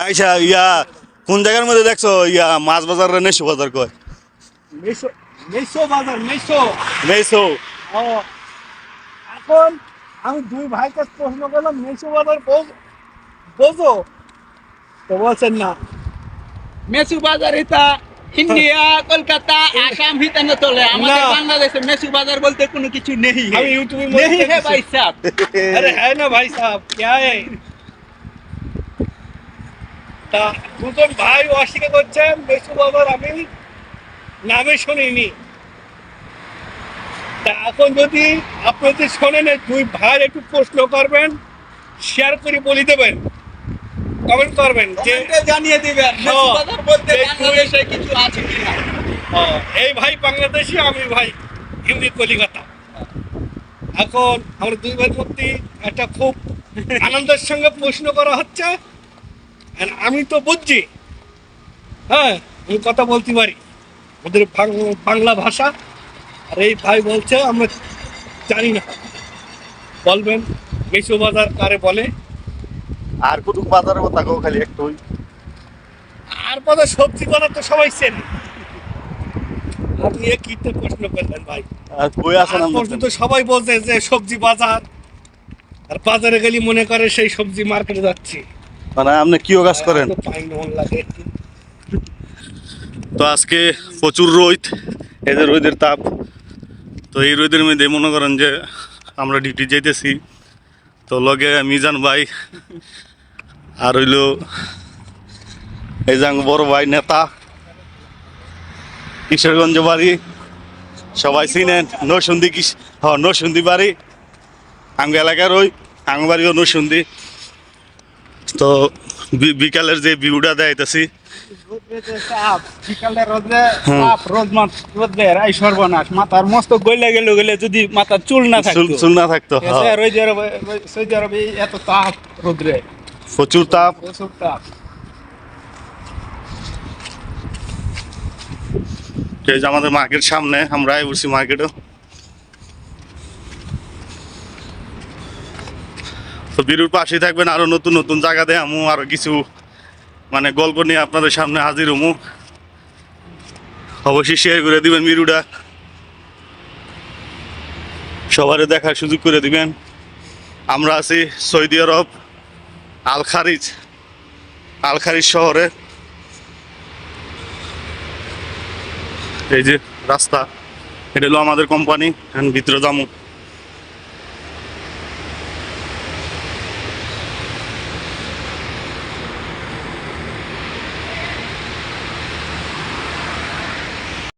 আচ্ছা কোন জায়গার মধ্যে দেখছো মাছ বাজার নেশো বাজার কয় মেসো মেসো বাজার মেসো নেশো ও এখন আমি দুই ভাইকে প্রশ্ন করলাম মেসো বাজার বোঝো তো বলছেন না মেসু বাজার এটা ইন্ডিয়া কলকাতা আসাম হিতানে চলে আমাদের না। বাংলাদেশে মেসু বাজার বলতে কোনো কিছু নেই আমি यूट्यूब में नहीं है भाई साहब अरे है ना भाई साहब क्या है তা দুজন ভাই অস্বীকার করছেন মেসো বাজার আমি নামে শুনিনি তা এখন যদি আপনি যদি শোনেন এই দুই ভাই একটু প্রশ্ন করবেন শেয়ার করে বলে দেবেন কমেন্ট করবেন যে কমেন্টে জানিয়ে দিবেন মেসু বাজার বলতে এই দুই- বাংলাদেশে কিছু আছে কিনা এই ভাই বাংলাদেশি আমি ভাই হিন্দি কলিকাতা এখন আমরা দুই ভাইয়ের মধ্যে একটা খুব আনন্দের সঙ্গে প্রশ্ন করা হচ্ছে আর আমি তো বুঝছি হ্যাঁ আমি কথা বলতে পারি ওদের বাংলা ভাষা আর এই ভাই বলছে আমরা জানি না বলবেন মেসো বাজার কারে বলে আর কোন বাজারের কথা কও খালি একটু আর পরে সবজি বাজার তো সবাই চেনে আপনি কি তো প্রশ্ন করলেন ভাই আর কই আছেন আজ পর্যন্ত সবাই বলছে যে সবজি বাজার আর বাজারে গেলে মনে করে সেই সবজি মার্কেটে যাচ্ছি মানে আপনি কিও কাজ করেন এত পাই মন লাগে তো আজকে প্রচুর রোদ এই যে রোদের তাপ তো এই রোদের মধ্যে মনে করেন যে আমরা ডিউটি যাইতেছি তো লগে মিজান ভাই আর হইল এই যে বড় ভাই নেতা কিশোরগঞ্জ বাড়ি সবাই চিনেন নরসিংদী নরসিংদী বাড়ি আঙ্গ এলাকার ওই আঙ্গ বাড়িও নরসিংদী তো বিকালের যে ভিউটা দেখাইতেছি বিকালে রোদে তাপ রোদে এই সর্বনাশ মাথার মস্ত গইলে গেলে যদি মাথার চুল না থাকতো চুল না থাকতো হ্যাঁ। সৌদি আরবে এত তাপ রোদ্রে প্রচুর তাপ প্রচুর তাপ এই যে আমাদের মার্কেট সামনে আমরা বসছি মার্কেটও তো বিরুর পাশে থাকবেন আরো নতুন নতুন জায়গা দেয় আমু আরো কিছু মানে গল্প নিয়ে আপনাদের সামনে হাজির হমু অবশ্যই শেয়ার করে দিবেন ভিডিওটা সবারে দেখার সুযোগ করে দিবেন আমরা আছি সৌদি আরব আল খারিজ শহরে এই যে রাস্তা এটা হলো আমাদের কোম্পানি ভিতরে যাবো